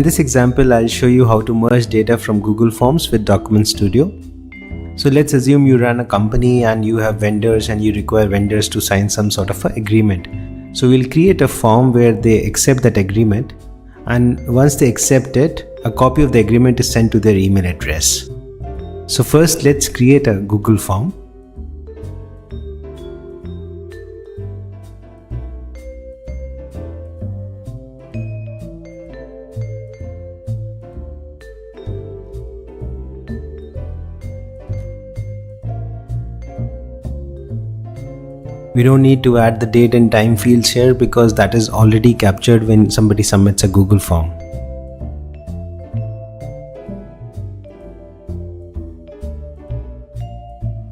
In this example, I'll show you how to merge data from Google Forms with Document Studio. So let's assume you run a company and you have vendors and you require vendors to sign some sort of an agreement. So we'll create a form where they accept that agreement, and once they accept it, a copy of the agreement is sent to their email address. So first let's create a Google form. We don't need to add the date and time fields here because that is already captured when somebody submits a Google form.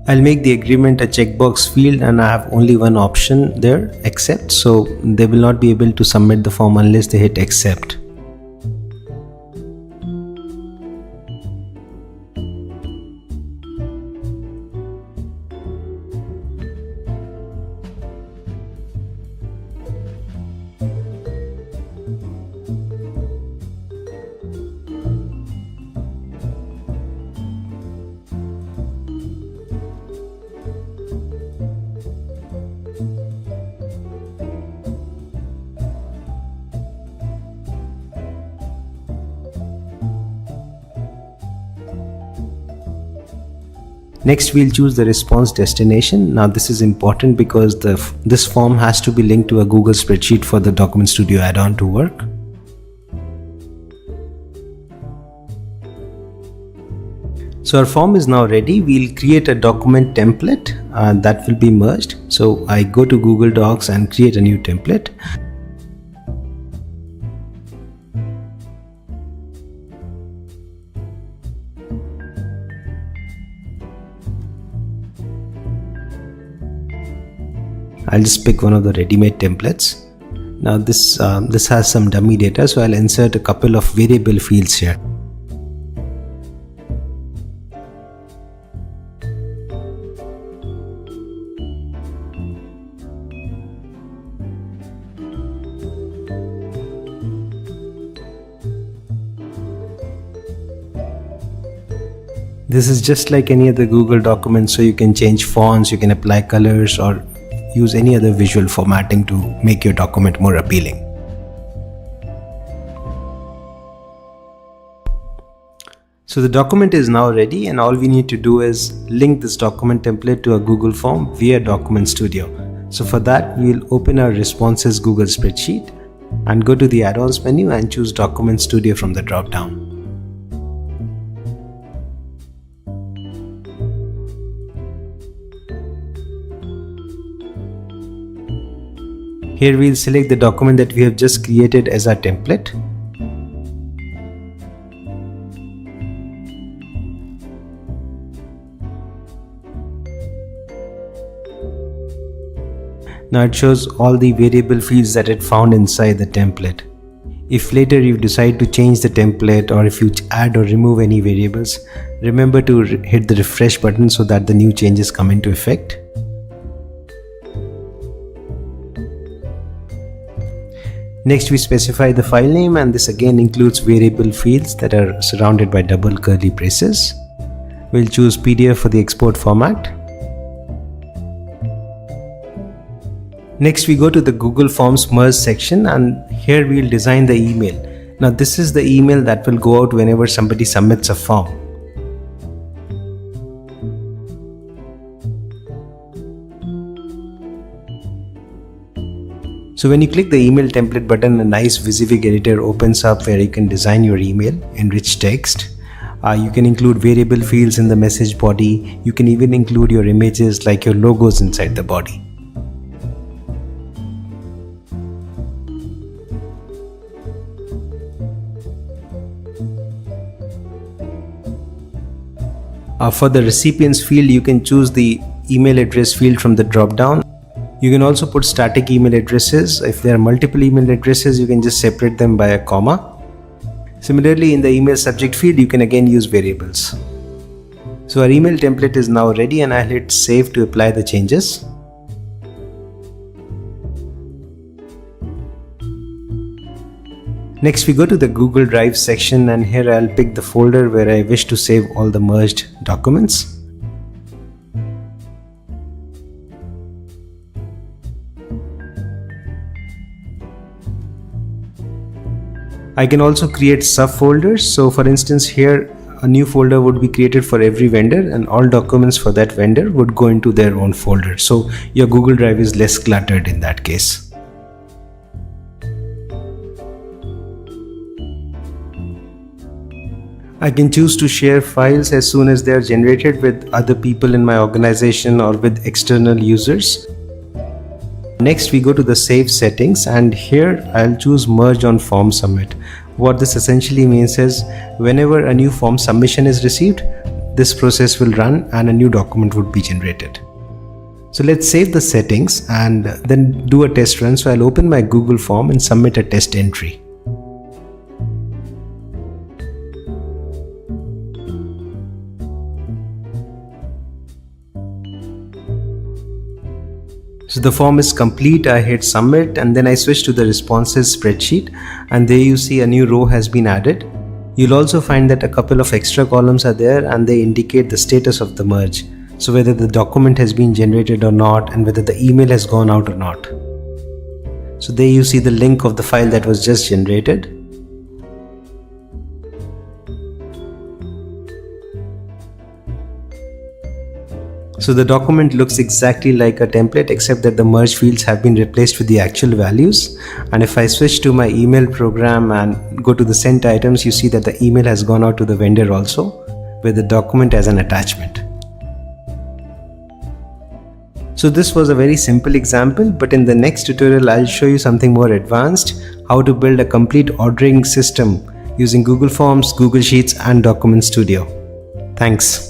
I'll make the agreement a checkbox field and I have only one option there, accept, so they will not be able to submit the form unless they hit accept. Next, we'll choose the response destination. Now this is important because this form has to be linked to a Google spreadsheet for the Document Studio add-on to work. So our form is now ready. We'll create a document template that will be merged. So I go to Google Docs and create a new template. I'll just pick one of the ready-made templates. Now this has some dummy data, so I'll insert a couple of variable fields here. This is just like any other Google document, so you can change fonts, you can apply colors, or use any other visual formatting to make your document more appealing. So the document is now ready, and all we need to do is link this document template to a Google form via Document Studio. So for that, we'll open our responses Google spreadsheet and go to the add-ons menu and choose Document Studio from the drop-down. Here we'll select the document that we have just created as our template. Now it shows all the variable fields that it found inside the template. If later you decide to change the template, or if you add or remove any variables, remember to hit the refresh button so that the new changes come into effect. Next, we specify the file name, and this again includes variable fields that are surrounded by double curly braces. We'll choose PDF for the export format. Next, we go to the Google Forms merge section, and here we'll design the email. Now this is the email that will go out whenever somebody submits a form. So when you click the email template button, a nice WYSIWYG editor opens up where you can design your email, enrich text. You can include variable fields in the message body. You can even include your images like your logos inside the body. For the recipients field, you can choose the email address field from the drop down. You can also put static email addresses. If there are multiple email addresses, you can just separate them by a comma. Similarly, in the email subject field, you can again use variables. So our email template is now ready, and I'll hit save to apply the changes. Next we go to the Google Drive section, and here I'll pick the folder where I wish to save all the merged documents. I can also create subfolders. So for instance, here a new folder would be created for every vendor, and all documents for that vendor would go into their own folder. So your Google Drive is less cluttered in that case. I can choose to share files as soon as they are generated with other people in my organization or with external users. Next we go to the save settings, and here I'll choose merge on form submit. What this essentially means is whenever a new form submission is received, this process will run and a new document would be generated. So let's save the settings and then do a test run. So I'll open my Google form and submit a test entry. So the form is complete. I hit submit and then I switch to the responses spreadsheet, and there you see a new row has been added. You'll also find that a couple of extra columns are there and they indicate the status of the merge. So whether the document has been generated or not, and whether the email has gone out or not. So there you see the link of the file that was just generated. So the document looks exactly like a template, except that the merge fields have been replaced with the actual values. And if I switch to my email program and go to the sent items, you see that the email has gone out to the vendor also, with the document as an attachment. So this was a very simple example, but in the next tutorial I'll show you something more advanced, how to build a complete ordering system using Google Forms, Google Sheets and Document Studio. Thanks.